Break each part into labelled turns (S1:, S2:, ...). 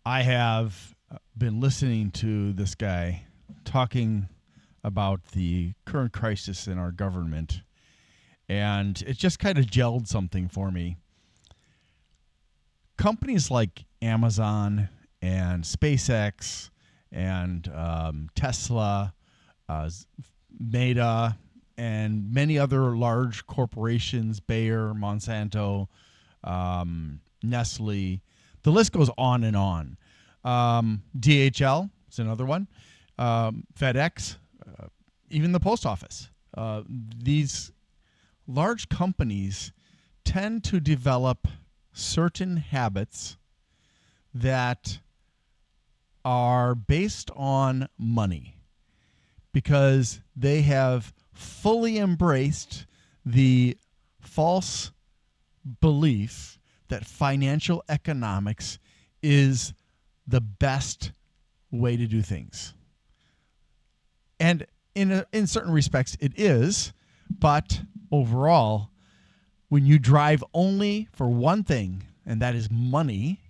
S1: I have been listening to this guy talking about the current crisis in our government, and it just kind of gelled something for me. Companies like Amazon and SpaceX and Tesla, Meta, and many other large corporations, Bayer, Monsanto, Nestle, the list goes on and on. DHL is another one. FedEx, even the post office. These large companies tend to develop certain habits that are based on money because they have fully embraced the false belief that financial economics is the best way to do things. And in certain respects it is, but overall, when you drive only for one thing, and that is money,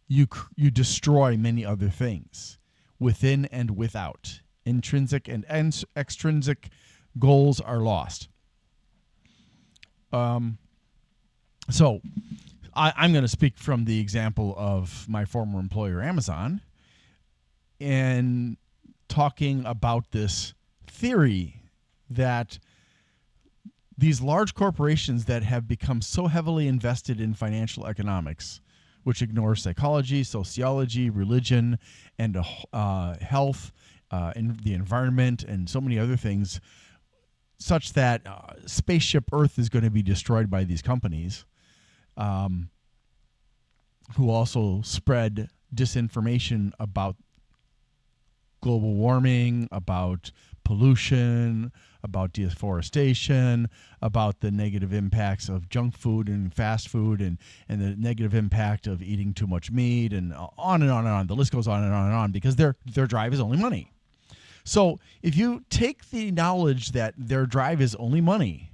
S1: you destroy many other things within and without. Intrinsic and extrinsic goals are lost. So I'm going to speak from the example of my former employer, Amazon, and talking about this theory that these large corporations that have become so heavily invested in financial economics, which ignores psychology, sociology, religion, and health, and the environment, and so many other things, such that spaceship Earth is going to be destroyed by these companies, who also spread disinformation about global warming, about pollution, about deforestation, about the negative impacts of junk food and fast food, and the negative impact of eating too much meat, and on and on and on. The list goes on and on and on because their drive is only money. So if you take the knowledge that their drive is only money,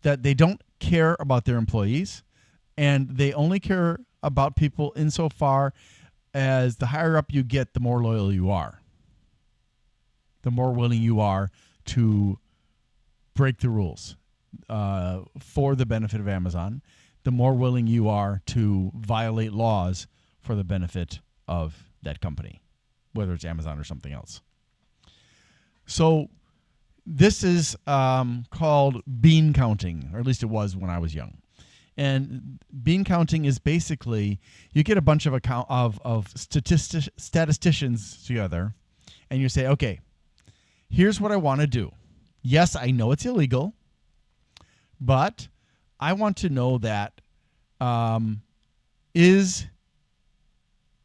S1: that they don't care about their employees, and they only care about people insofar as the higher up you get, the more loyal you are, the more willing you are to break the rules for the benefit of Amazon, the more willing you are to violate laws for the benefit of that company, whether it's Amazon or something else. So this is called bean counting, or at least it was when I was young. And bean counting is basically you get a bunch of statisticians together, and you say, okay, here's what I want to do. Yes, I know it's illegal, but I want to know that is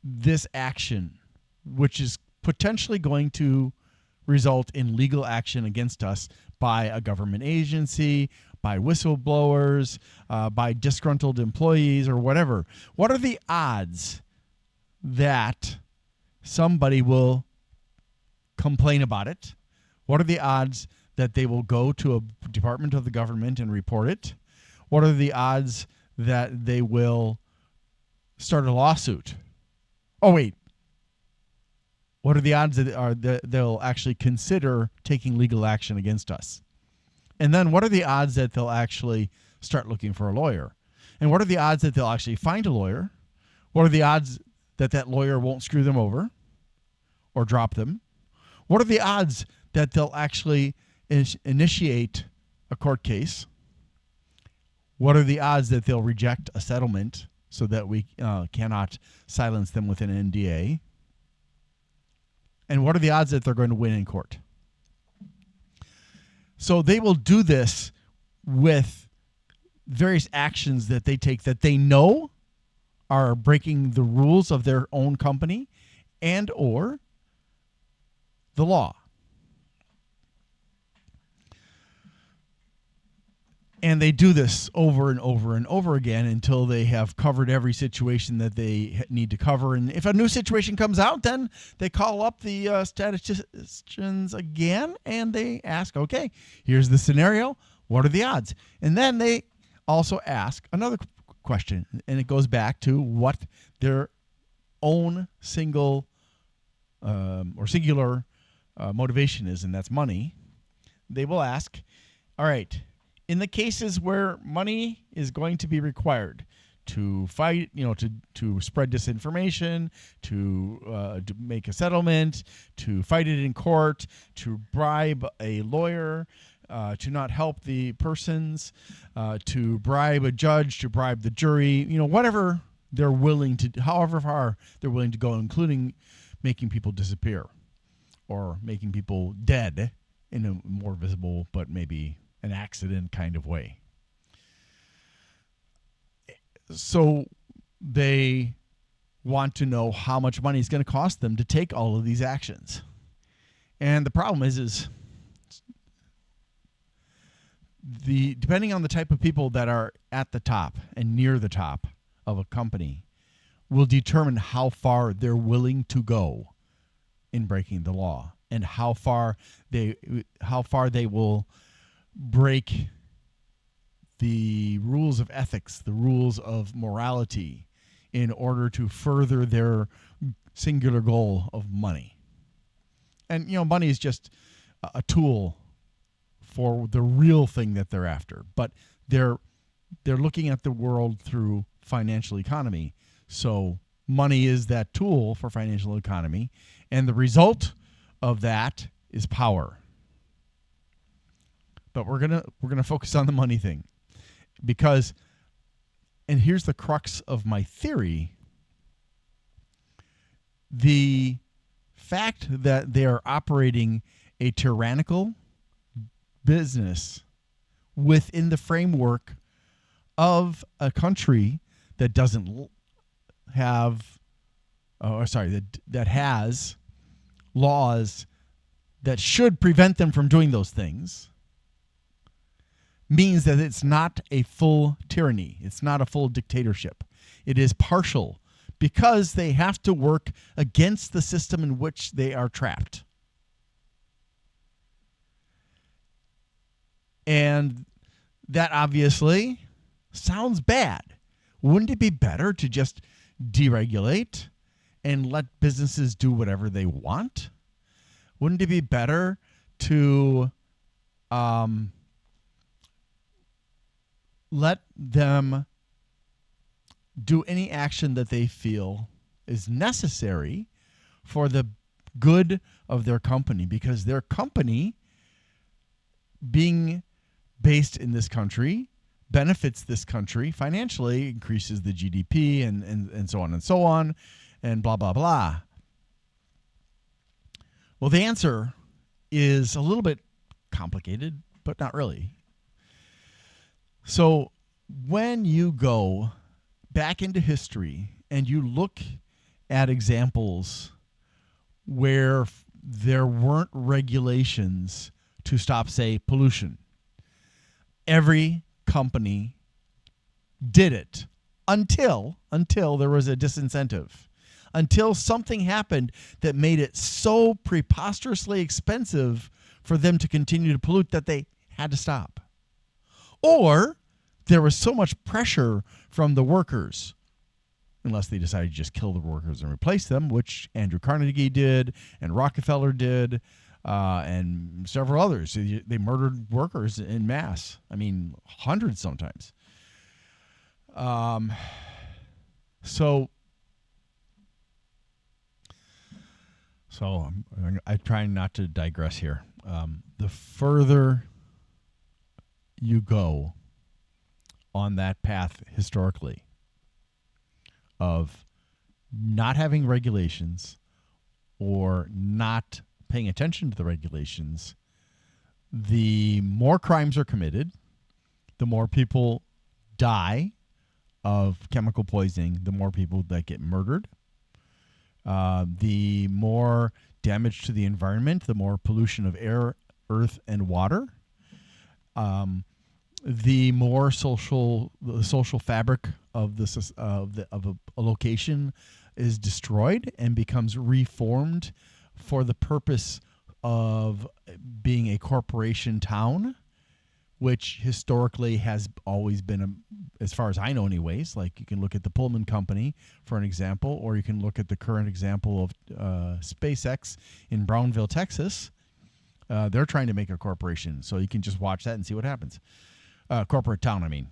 S1: this action, which is potentially going to result in legal action against us by a government agency, by whistleblowers, by disgruntled employees, or whatever. What are the odds that somebody will complain about it? What are the odds that they will go to a department of the government and report it? What are the odds that they will start a lawsuit? Oh, wait. What are the odds that they'll actually consider taking legal action against us? And then what are the odds that they'll actually start looking for a lawyer? And what are the odds that they'll actually find a lawyer? What are the odds that that lawyer won't screw them over or drop them? What are the odds that they'll actually initiate a court case? What are the odds that they'll reject a settlement so that we cannot silence them with an NDA? And what are the odds that they're going to win in court? So they will do this with various actions that they take that they know are breaking the rules of their own company and or the law. And they do this over and over and over again until they have covered every situation that they need to cover. And if a new situation comes out, then they call up the statisticians again and they ask, okay, here's the scenario. What are the odds? And then they also ask another question. And it goes back to what their own single or singular motivation is, and that's money, they will ask, all right, in the cases where money is going to be required to fight, to spread disinformation, to make a settlement, to fight it in court, to bribe a lawyer, to not help the persons, to bribe a judge, to bribe the jury, whatever they're willing to, however far they're willing to go, including making people disappear or making people dead in a more visible but maybe an accident kind of way. So they want to know how much money is going to cost them to take all of these actions. And the problem is depending on the type of people that are at the top and near the top of a company will determine how far they're willing to go in breaking the law and how far they will break the rules of ethics, the rules of morality, in order to further their singular goal of money. And money is just a tool for the real thing that they're after, but they're looking at the world through financial economy. So money is that tool for financial economy, and the result of that is power. But we're gonna focus on the money thing, because, and here's the crux of my theory: the fact that they are operating a tyrannical business within the framework of a country that doesn't have, that has laws that should prevent them from doing those things, means that it's not a full tyranny. It's not a full dictatorship. It is partial, because they have to work against the system in which they are trapped. And that obviously sounds bad. Wouldn't it be better to just deregulate and let businesses do whatever they want? Wouldn't it be better to let them do any action that they feel is necessary for the good of their company? Because their company, being based in this country, benefits this country financially, increases the GDP, and so on, and blah, blah, blah. Well, the answer is a little bit complicated, but not really. So when you go back into history and you look at examples where there weren't regulations to stop, say, pollution, every company did it until there was a disincentive, until something happened that made it so preposterously expensive for them to continue to pollute that they had to stop. Or there was so much pressure from the workers, unless they decided to just kill the workers and replace them, which Andrew Carnegie did and Rockefeller did, and several others. They murdered workers in mass. I mean, hundreds sometimes. So I'm trying not to digress here. The further you go on that path historically of not having regulations or not paying attention to the regulations, the more crimes are committed, the more people die of chemical poisoning, the more people that get murdered, the more damage to the environment, the more pollution of air, earth, and water, the more the social fabric of a location is destroyed and becomes reformed for the purpose of being a corporation town which historically has always been, as far as I know anyways, like you can look at the Pullman Company for an example, or you can look at the current example of SpaceX in Brownville, Texas. They're trying to make a corporation, so you can just watch that and see what happens. Corporate town, I mean.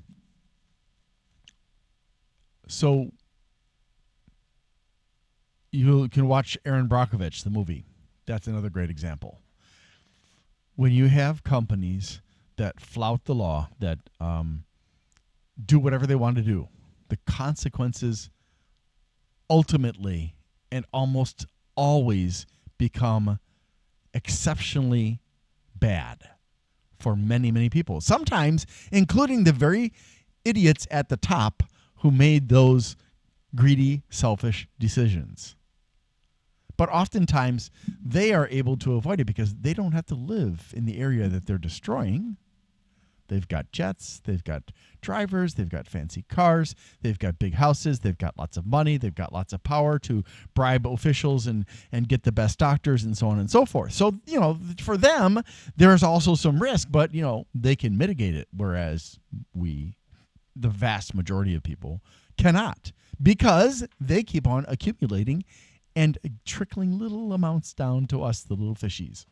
S1: So you can watch Aaron Brockovich, the movie. That's another great example. When you have companies that flout the law, that do whatever they want to do, the consequences ultimately and almost always become exceptionally bad for many, many people. Sometimes including the very idiots at the top who made those greedy, selfish decisions. But oftentimes they are able to avoid it because they don't have to live in the area that they're destroying. They've got jets, they've got drivers, they've got fancy cars, they've got big houses, they've got lots of money, they've got lots of power to bribe officials and get the best doctors and so on and so forth. So, for them, there's also some risk, but, they can mitigate it, whereas we, the vast majority of people, cannot, because they keep on accumulating and trickling little amounts down to us, the little fishies.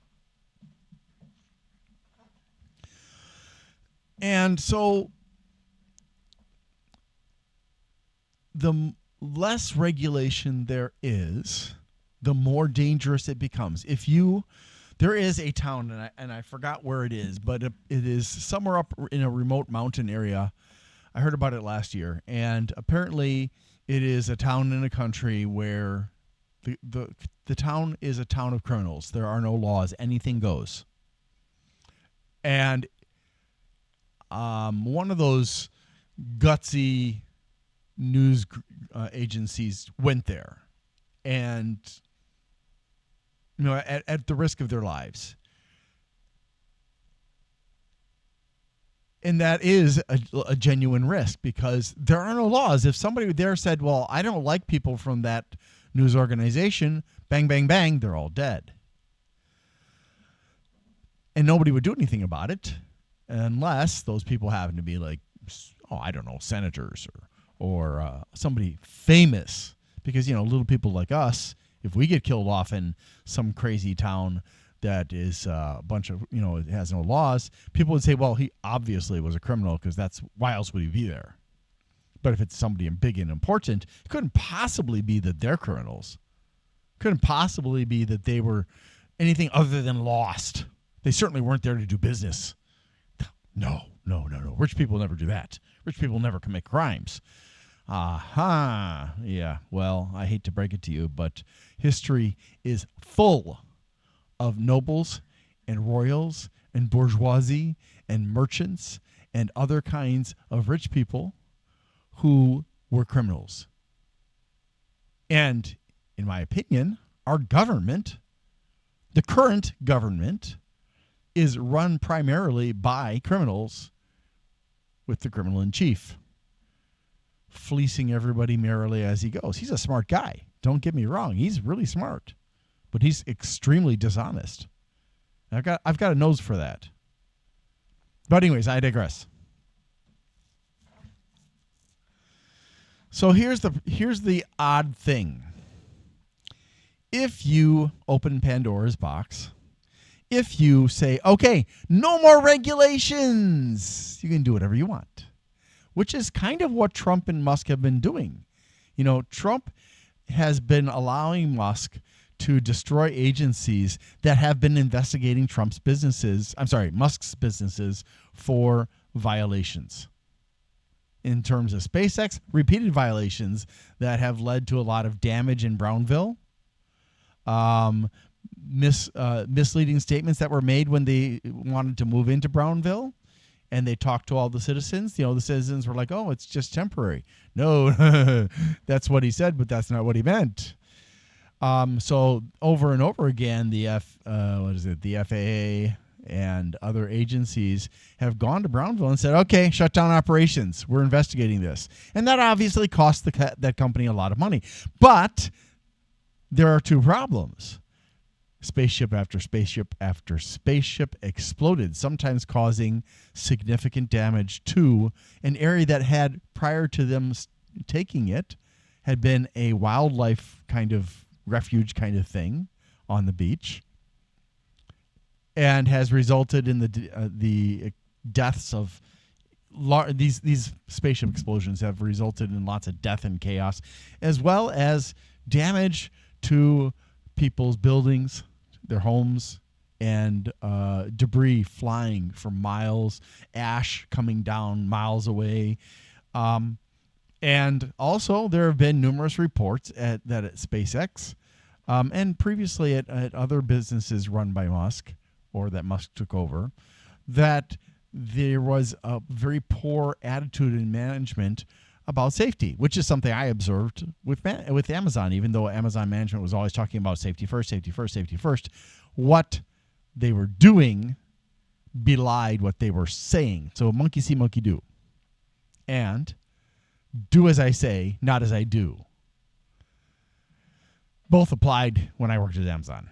S1: And so the less regulation there is, the more dangerous it becomes. There is a town, and I forgot where it is, but it is somewhere up in a remote mountain area. I heard about it last year, and apparently it is a town in a country where the town is a town of criminals. There are no laws. Anything goes. And one of those gutsy news agencies went there, and at the risk of their lives. And that is a genuine risk because there are no laws. If somebody there said, well, I don't like people from that news organization, bang, bang, bang, they're all dead. And nobody would do anything about it unless those people happen to be like, senators or somebody famous. Because, little people like us, if we get killed off in some crazy town that is a bunch of, it has no laws, people would say, well, he obviously was a criminal because why else would he be there? But if it's somebody big and important, it couldn't possibly be that they're criminals. Couldn't possibly be that they were anything other than lost. They certainly weren't there to do business. No. Rich people never do that. Rich people never commit crimes. Aha. Yeah, well, I hate to break it to you, but history is full of nobles and royals and bourgeoisie and merchants and other kinds of rich people who were criminals. And in my opinion, our government, the current government, is run primarily by criminals with the criminal in chief, fleecing everybody merrily as he goes. He's a smart guy. Don't get me wrong. He's really smart, but he's extremely dishonest. I've got a nose for that. But anyways, I digress. So here's the odd thing. If you open Pandora's box, if you say, okay, no more regulations, you can do whatever you want, which is kind of what Trump and Musk have been doing. Trump has been allowing Musk to destroy agencies that have been investigating Musk's businesses for violations. In terms of SpaceX, repeated violations that have led to a lot of damage in Brownville, misleading statements that were made when they wanted to move into Brownville, and they talked to all the citizens. The citizens were like, "Oh, it's just temporary." No, that's what he said, but that's not what he meant. So over and over again, the FAA and other agencies have gone to Brownville and said, okay, shut down operations. We're investigating this. And that obviously cost that company a lot of money. But there are two problems. spaceship after spaceship after spaceship exploded, sometimes causing significant damage to an area that had, prior to them taking it, had been a wildlife kind of refuge kind of thing on the beach, and has resulted in the deaths of these spaceship explosions have resulted in lots of death and chaos, as well as damage to people's buildings, their homes, and debris flying for miles, ash coming down miles away. And also, there have been numerous reports that at SpaceX and previously at other businesses run by Musk, or that Musk took over, that there was a very poor attitude in management about safety, which is something I observed with Amazon. Even though Amazon management was always talking about safety first, safety first, safety first, what they were doing belied what they were saying. So monkey see, monkey do. And do as I say, not as I do. Both applied when I worked at Amazon.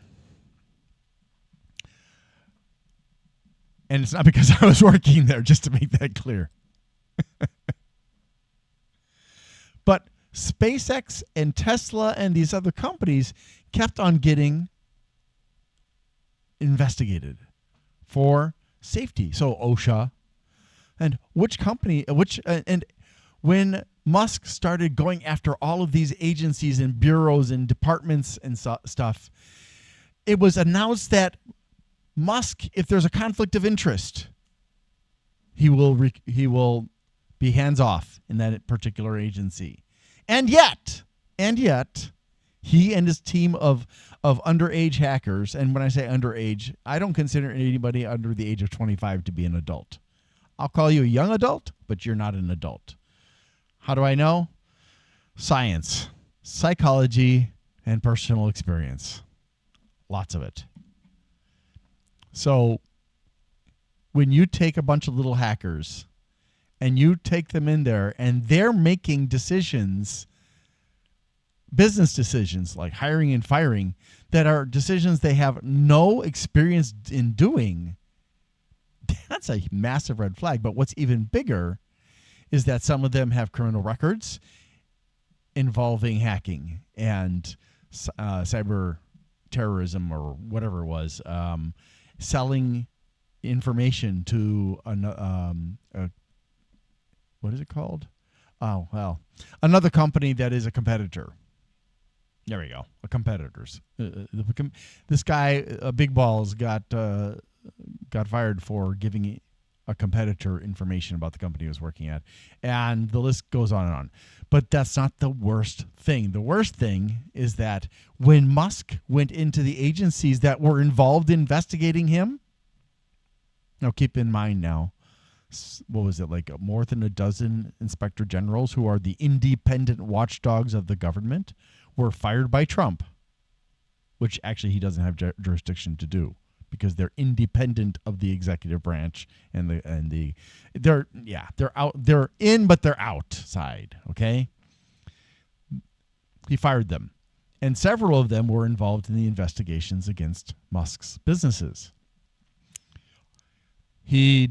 S1: And it's not because I was working there, just to make that clear. But SpaceX and Tesla and these other companies kept on getting investigated for safety. So OSHA, and and when Musk started going after all of these agencies and bureaus and departments and stuff, it was announced that Musk, if there's a conflict of interest, he will be hands off in that particular agency. And yet, he and his team of underage hackers, and when I say underage, I don't consider anybody under the age of 25 to be an adult. I'll call you a young adult, but you're not an adult. How do I know? Science, psychology, and personal experience. Lots of it. So when you take a bunch of little hackers and you take them in there and they're making decisions, business decisions like hiring and firing, that are decisions they have no experience in doing, that's a massive red flag. But what's even bigger is that some of them have criminal records involving hacking and cyber terrorism or whatever it was, selling information to what is it called? Oh, well, another company that is a competitor. There we go. A competitors. This guy, Big Balls, got fired for giving a competitor information about the company he was working at, and the list goes on and on. But that's not the worst thing. The worst thing is that when Musk went into the agencies that were involved in investigating him, now keep in mind now, what was it, like more than a dozen inspector generals who are the independent watchdogs of the government were fired by Trump, which actually he doesn't have jurisdiction to do because they're independent of the executive branch they're out, they're in, but they're outside. Okay. He fired them, and several of them were involved in the investigations against Musk's businesses. He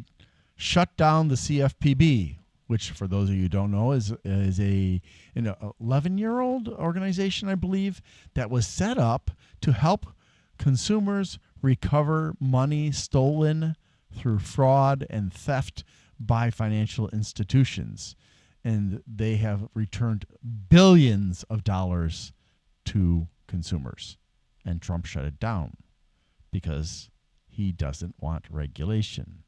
S1: shut down the CFPB, which, for those of you who don't know, is an 11-year-old organization, I believe, that was set up to help consumers recover money stolen through fraud and theft by financial institutions. And they have returned billions of dollars to consumers. And Trump shut it down because he doesn't want regulation.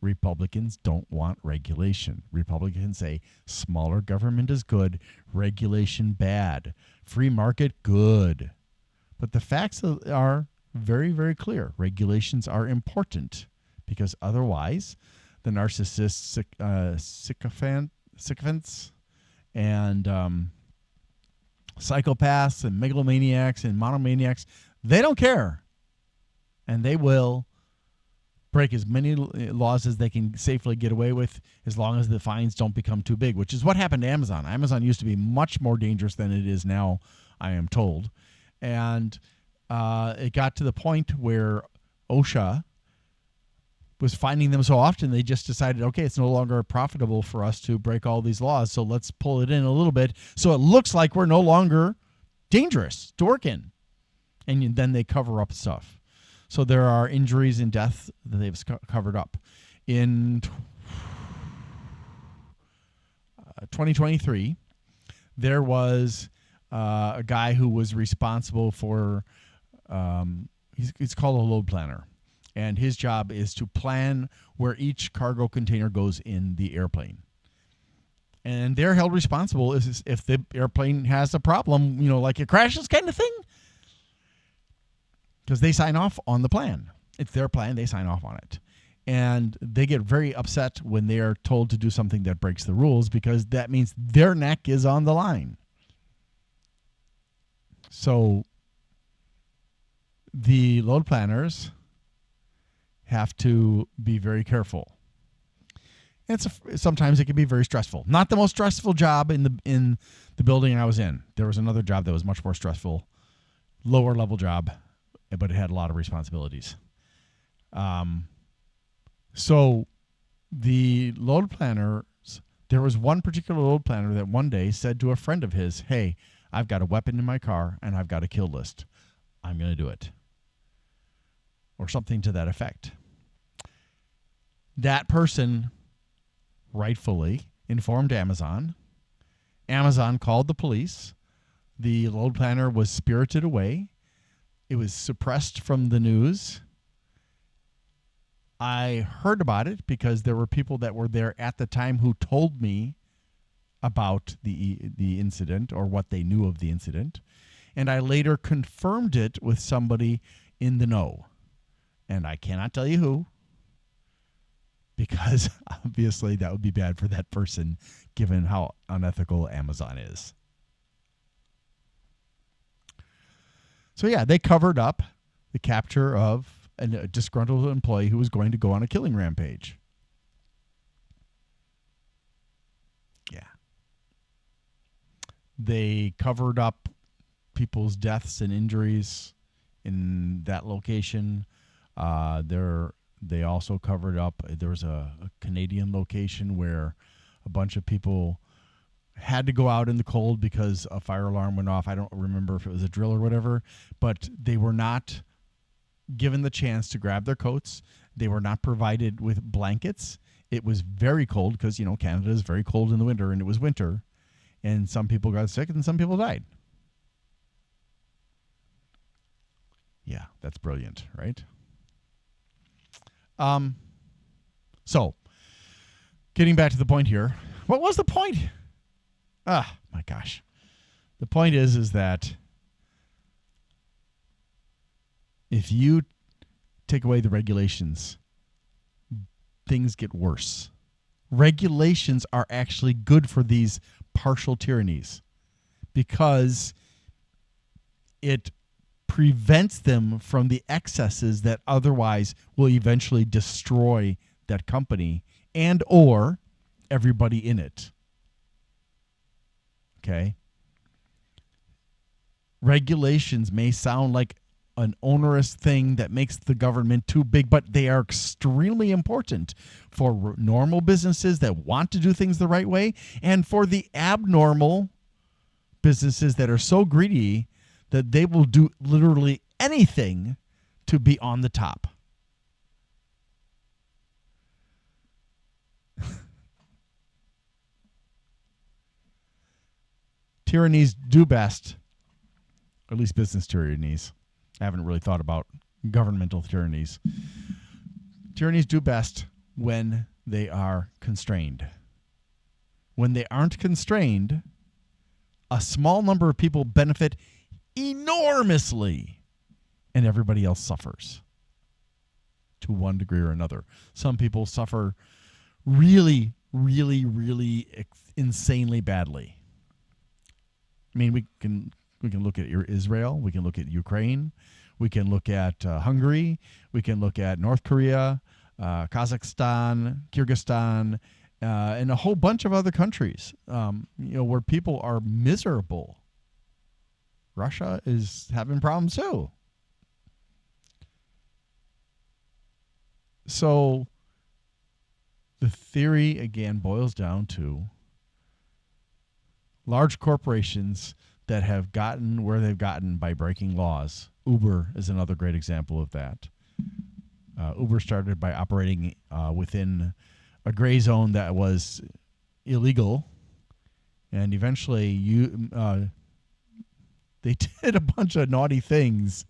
S1: Republicans don't want regulation. Republicans say smaller government is good, regulation bad, free market good. But the facts are very, very clear. Regulations are important because otherwise the narcissists, sycophants and psychopaths and megalomaniacs and monomaniacs, they don't care. And they will break as many laws as they can safely get away with as long as the fines don't become too big, which is what happened to Amazon. Amazon used to be much more dangerous than it is now, I am told. And it got to the point where OSHA was finding them so often they just decided, okay, it's no longer profitable for us to break all these laws, so let's pull it in a little bit so it looks like we're no longer dangerous to work in. And then they cover up stuff. So there are injuries and deaths that they've covered up. In 2023, there was a guy who was responsible for, he's called a load planner. And his job is to plan where each cargo container goes in the airplane. And they're held responsible if the airplane has a problem, like it crashes kind of thing. Because they sign off on the plan. It's their plan. They sign off on it. And they get very upset when they are told to do something that breaks the rules because that means their neck is on the line. So the load planners have to be very careful. And sometimes it can be very stressful. Not the most stressful job in the building I was in. There was another job that was much more stressful, lower level job, but it had a lot of responsibilities. So the load planners, there was one particular load planner that one day said to a friend of his, hey, I've got a weapon in my car and I've got a kill list. I'm going to do it. Or something to that effect. That person rightfully informed Amazon. Amazon called the police. The load planner was spirited away. It was suppressed from the news. I heard about it because there were people that were there at the time who told me about the incident or what they knew of the incident. And I later confirmed it with somebody in the know. And I cannot tell you who, because obviously that would be bad for that person given how unethical Amazon is. So yeah, they covered up the capture of a disgruntled employee who was going to go on a killing rampage. Yeah. They covered up people's deaths and injuries in that location. They also covered up, there was a Canadian location where a bunch of people had to go out in the cold because a fire alarm went off. I don't remember if it was a drill or whatever, but they were not given the chance to grab their coats. They were not provided with blankets. It was very cold because, Canada is very cold in the winter, and it was winter. And some people got sick and some people died. Yeah, that's brilliant, right? So, getting back to the point here. What was the point? Ah, my gosh. The point is that if you take away the regulations, things get worse. Regulations are actually good for these partial tyrannies because it prevents them from the excesses that otherwise will eventually destroy that company and or everybody in it. Okay? Regulations may sound like an onerous thing that makes the government too big, but they are extremely important for normal businesses that want to do things the right way and for the abnormal businesses that are so greedy that they will do literally anything to be on the top. Tyrannies do best, or at least business tyrannies. I haven't really thought about governmental tyrannies. Tyrannies do best when they are constrained. When they aren't constrained, a small number of people benefit enormously, and everybody else suffers to one degree or another. Some people suffer really, really, really insanely badly. I mean, we can look at Israel, we can look at Ukraine, we can look at Hungary, we can look at North Korea, Kazakhstan, Kyrgyzstan, and a whole bunch of other countries, where people are miserable. Russia is having problems too. So the theory, again, boils down to large corporations that have gotten where they've gotten by breaking laws. Uber is another great example of that. Uber started by operating within a gray zone that was illegal, and eventually they did a bunch of naughty things.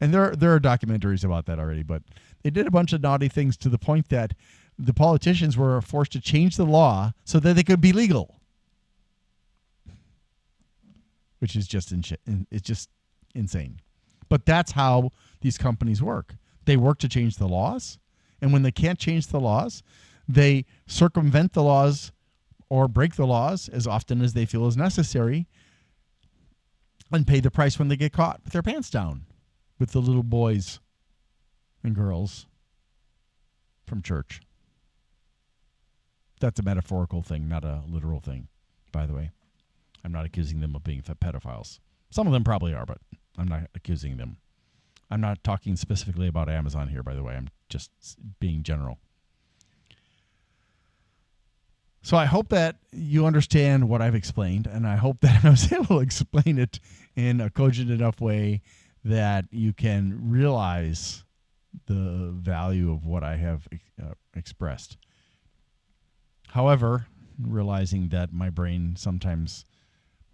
S1: And there are documentaries about that already, but they did a bunch of naughty things to the point that the politicians were forced to change the law so that they could be legal, which is just it's just insane. But that's how these companies work. They work to change the laws, and when they can't change the laws, they circumvent the laws or break the laws as often as they feel is necessary and pay the price when they get caught with their pants down with the little boys and girls from church. That's a metaphorical thing, not a literal thing, by the way. I'm not accusing them of being pedophiles. Some of them probably are, but I'm not accusing them. I'm not talking specifically about Amazon here, by the way. I'm just being general. So I hope that you understand what I've explained, and I hope that I was able to explain it in a cogent enough way that you can realize the value of what I have expressed. However, realizing that my brain sometimes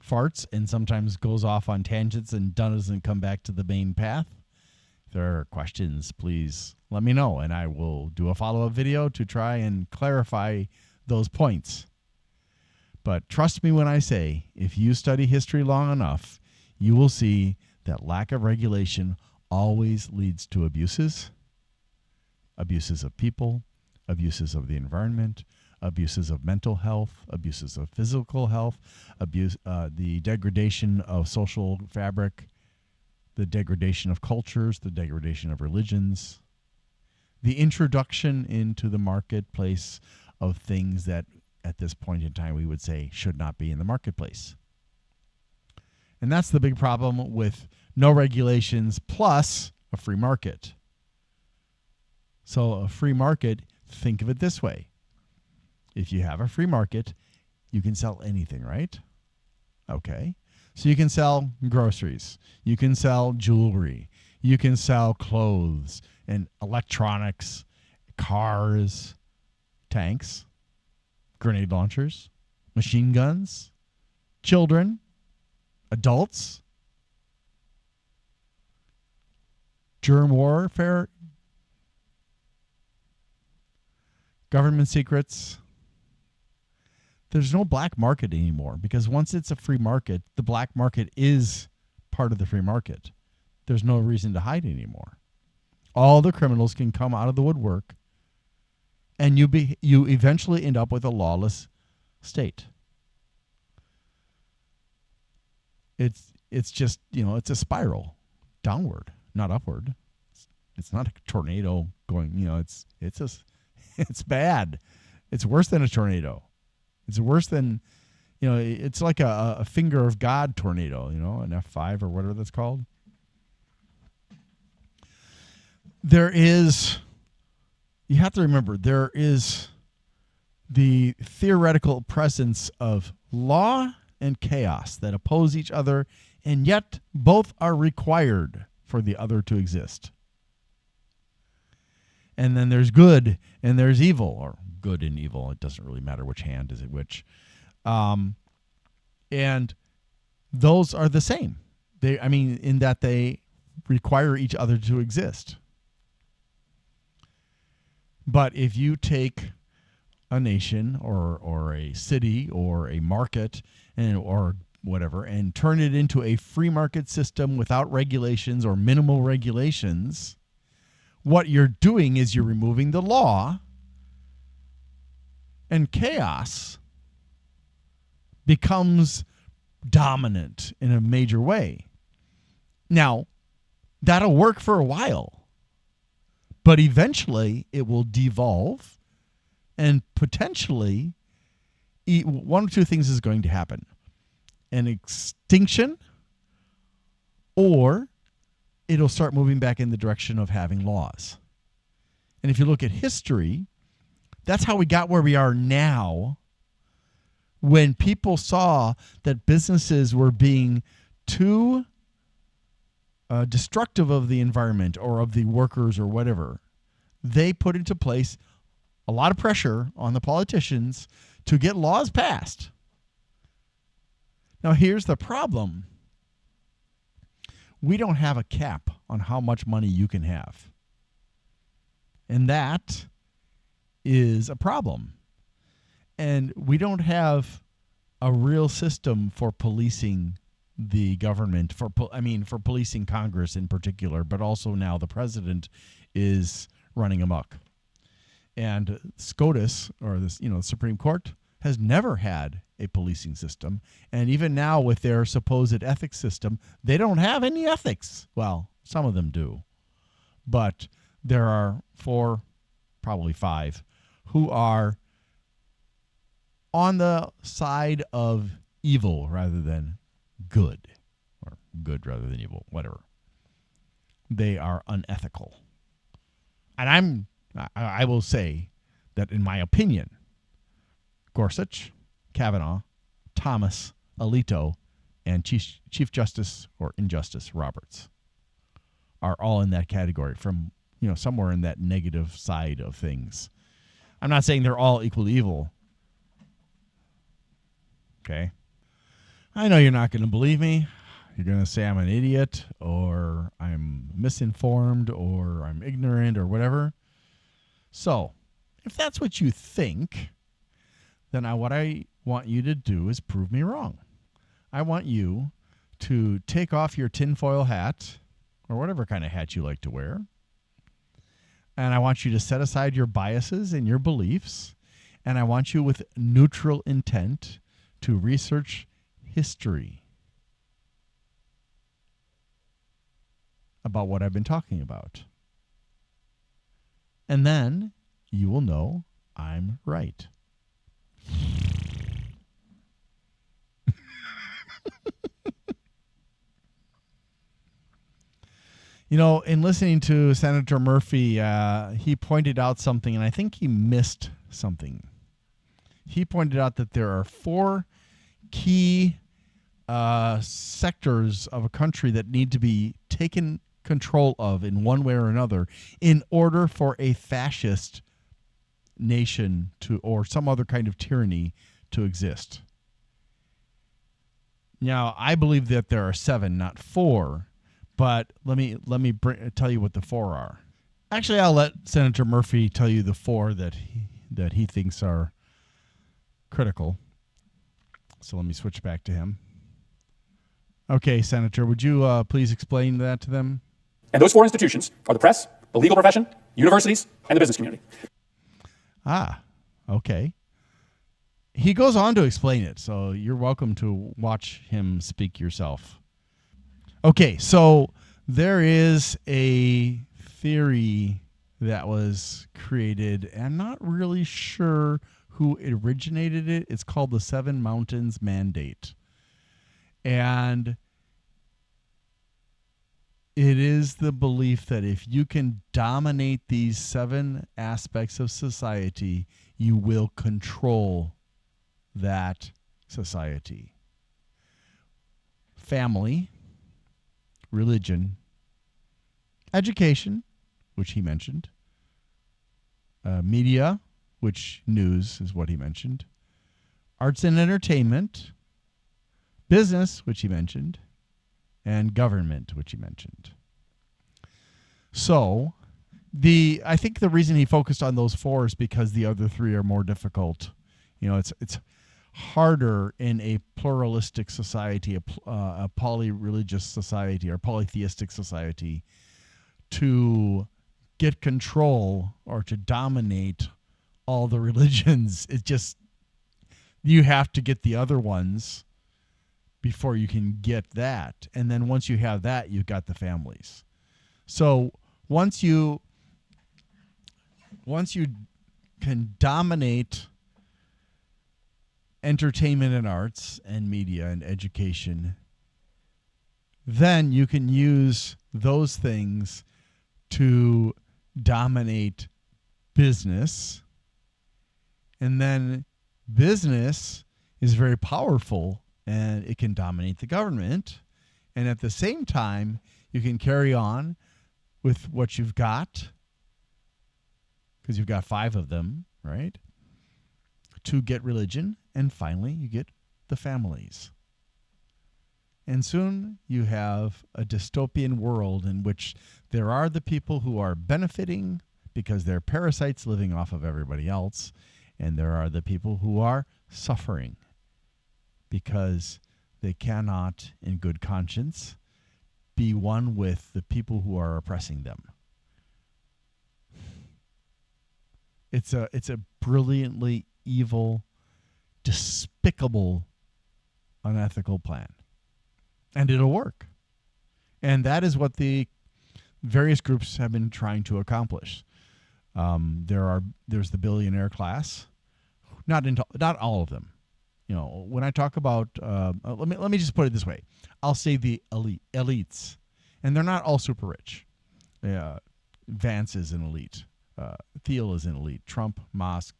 S1: farts and sometimes goes off on tangents and doesn't come back to the main path. If there are questions, please let me know, and I will do a follow-up video to try and clarify those points. But trust me when I say, if you study history long enough, you will see that lack of regulation always leads to abuses. Abuses of people, abuses of the environment, abuses of mental health, abuses of physical health, the degradation of social fabric, the degradation of cultures, the degradation of religions, the introduction into the marketplace of things that at this point in time we would say should not be in the marketplace. And that's the big problem with no regulations plus a free market. So a free market, think of it this way. If you have a free market, you can sell anything, right? Okay. So you can sell groceries. You can sell jewelry. You can sell clothes and electronics, cars, tanks, grenade launchers, machine guns, children, adults, germ warfare, government secrets. There's no black market anymore because once it's a free market, the black market is part of the free market. There's no reason to hide anymore. All the criminals can come out of the woodwork, and you eventually end up with a lawless state. It's just, it's a spiral downward, not upward. It's not a tornado going, it's bad. It's worse than a tornado. It's worse than, it's like a finger of God tornado, an F5 or whatever that's called. You have to remember, there is the theoretical presence of law and chaos that oppose each other, and yet both are required for the other to exist. And then there's good and there's evil, or good and evil. It doesn't really matter which hand is it which. And those are the same. In that they require each other to exist. But if you take a nation or a city or a market or whatever and turn it into a free market system without regulations or minimal regulations, what you're doing is you're removing the law, and chaos becomes dominant in a major way. Now, that'll work for a while, but eventually it will devolve, and potentially one or two things is going to happen. An extinction, or it'll start moving back in the direction of having laws. And if you look at history, that's how we got where we are now. When people saw that businesses were being too destructive of the environment or of the workers or whatever, they put into place a lot of pressure on the politicians to get laws passed. Now, here's the problem. We don't have a cap on how much money you can have. And that is a problem. And we don't have a real system for policing the government, for policing Congress in particular, but also now the president is running amok. And SCOTUS, or the Supreme Court, has never had a policing system. And even now with their supposed ethics system, they don't have any ethics. Well, some of them do. But there are 4, probably 5, who are on the side of evil rather than good, or good rather than evil, whatever. They are unethical. And I will say that in my opinion, Gorsuch, Kavanaugh, Thomas, Alito, and Chief Justice or Injustice Roberts are all in that category, from somewhere in that negative side of things. I'm not saying they're all equally evil. Okay. I know you're not going to believe me. You're going to say I'm an idiot, or I'm misinformed, or I'm ignorant, or whatever. So, if that's what you think, then what I want you to do is prove me wrong. I want you to take off your tinfoil hat, or whatever kind of hat you like to wear, and I want you to set aside your biases and your beliefs, and I want you, with neutral intent, to research history about what I've been talking about. And then you will know I'm right. In listening to Senator Murphy, he pointed out something, and I think he missed something. He pointed out that there are 4 key sectors of a country that need to be taken control of in one way or another in order for a fascist nation or some other kind of tyranny to exist. Now, I believe that there are 7, not 4, but let me tell you what the 4 are. Actually, I'll let Senator Murphy tell you the 4 that he thinks are critical. So let me switch back to him. Okay, Senator, would you please explain that to them?
S2: And those 4 institutions are the press, the legal profession, universities, and the business community.
S1: Okay. He goes on to explain it, so you're welcome to watch him speak yourself. Okay, so there is a theory that was created, and I'm not really sure who originated it. It's called the 7 Mountains Mandate. And it is the belief that if you can dominate these 7 aspects of society, you will control that society. Family, religion, education, which he mentioned, media, which news is what he mentioned, arts and entertainment, business, which he mentioned, and government, which he mentioned. So, I think the reason he focused on those 4 is because the other 3 are more difficult. It's harder in a pluralistic society, a poly-religious society or polytheistic society, to get control or to dominate all the religions. It's just, you have to get the other ones before you can get that. And then once you have that, you've got the families. So once you can dominate entertainment and arts and media and education, then you can use those things to dominate business, and then business is very powerful and it can dominate the government, and at the same time you can carry on with what you've got because you've got 5 of them, right? To get religion, and finally you get the families. And soon you have a dystopian world in which there are the people who are benefiting because they're parasites living off of everybody else, and there are the people who are suffering because they cannot, in good conscience, be one with the people who are oppressing them. It's a brilliantly evil, despicable, unethical plan. And it'll work. And that is what the various groups have been trying to accomplish. There's the billionaire class, not all of them. You know, when I talk about, let me just put it this way. I'll say the elites, and they're not all super rich. Vance is an elite. Thiel is an elite. Trump, Musk,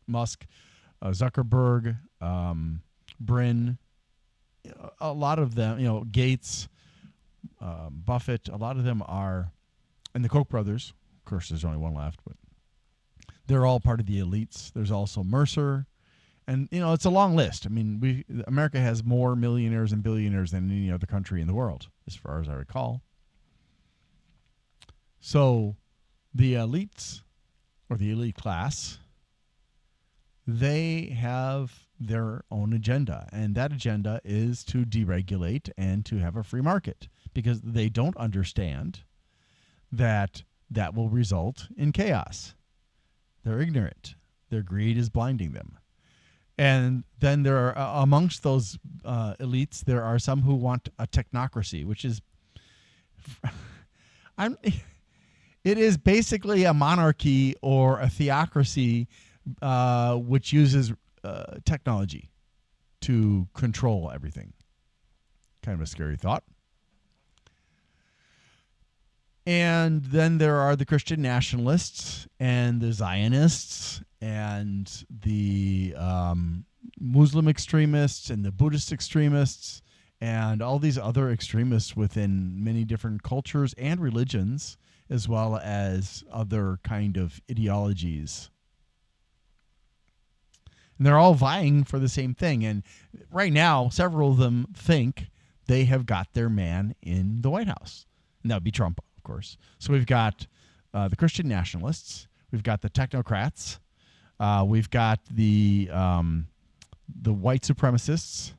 S1: Zuckerberg, Brin, a lot of them, Gates, Buffett, a lot of them are, and the Koch brothers, of course there's only one left, but they're all part of the elites. There's also Mercer, and it's a long list. I mean, America has more millionaires and billionaires than any other country in the world, as far as I recall. So the elites, or the elite class, they have their own agenda, and that agenda is to deregulate and to have a free market, because they don't understand that will result in chaos. They're ignorant. Their greed is blinding them. And then there are, amongst those elites, there are some who want a technocracy, which is it is basically a monarchy or a theocracy which uses technology to control everything. Kind of a scary thought. And then there are the Christian nationalists and the Zionists and the Muslim extremists and the Buddhist extremists and all these other extremists within many different cultures and religions, as well as other kind of ideologies. And they're all vying for the same thing. And right now, several of them think they have got their man in the White House. And that would be Trump, of course. So we've got the Christian nationalists. We've got the technocrats. We've got the white supremacists.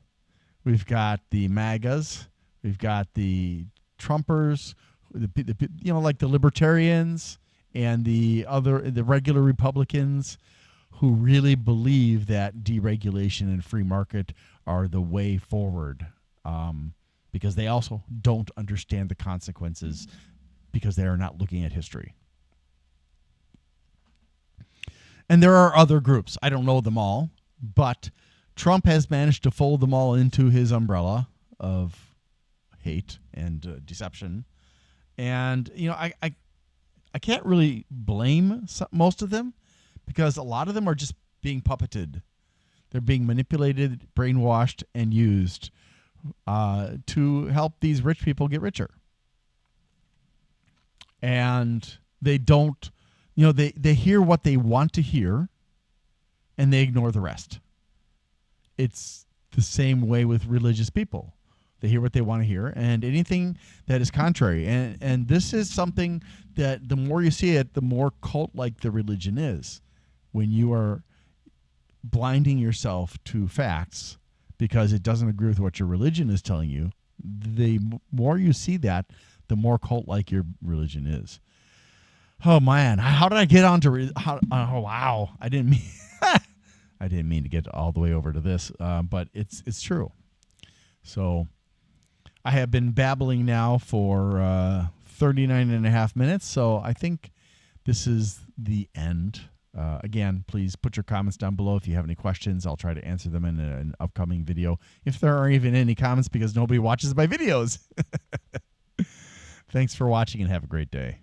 S1: We've got the MAGAs. We've got the Trumpers, like the libertarians and the regular Republicans, who really believe that deregulation and free market are the way forward, because they also don't understand the consequences because they are not looking at history. And there are other groups. I don't know them all, but Trump has managed to fold them all into his umbrella of hate and deception. And, I can't really blame most of them, because a lot of them are just being puppeted. They're being manipulated, brainwashed, and used to help these rich people get richer. And they don't, they hear what they want to hear, and they ignore the rest. It's the same way with religious people. They hear what they want to hear, and anything that is contrary. And this is something that the more you see it, the more cult-like the religion is. When you are blinding yourself to facts because it doesn't agree with what your religion is telling you, the more you see that, the more cult-like your religion is. Oh man, how did I get on to? Oh wow, I didn't mean to get all the way over to this, but it's true. So I have been babbling now for 39 and a half minutes, so I think this is the end. Again, please put your comments down below if you have any questions. I'll try to answer them in an upcoming video, if there are even any comments, because nobody watches my videos. Thanks for watching and have a great day.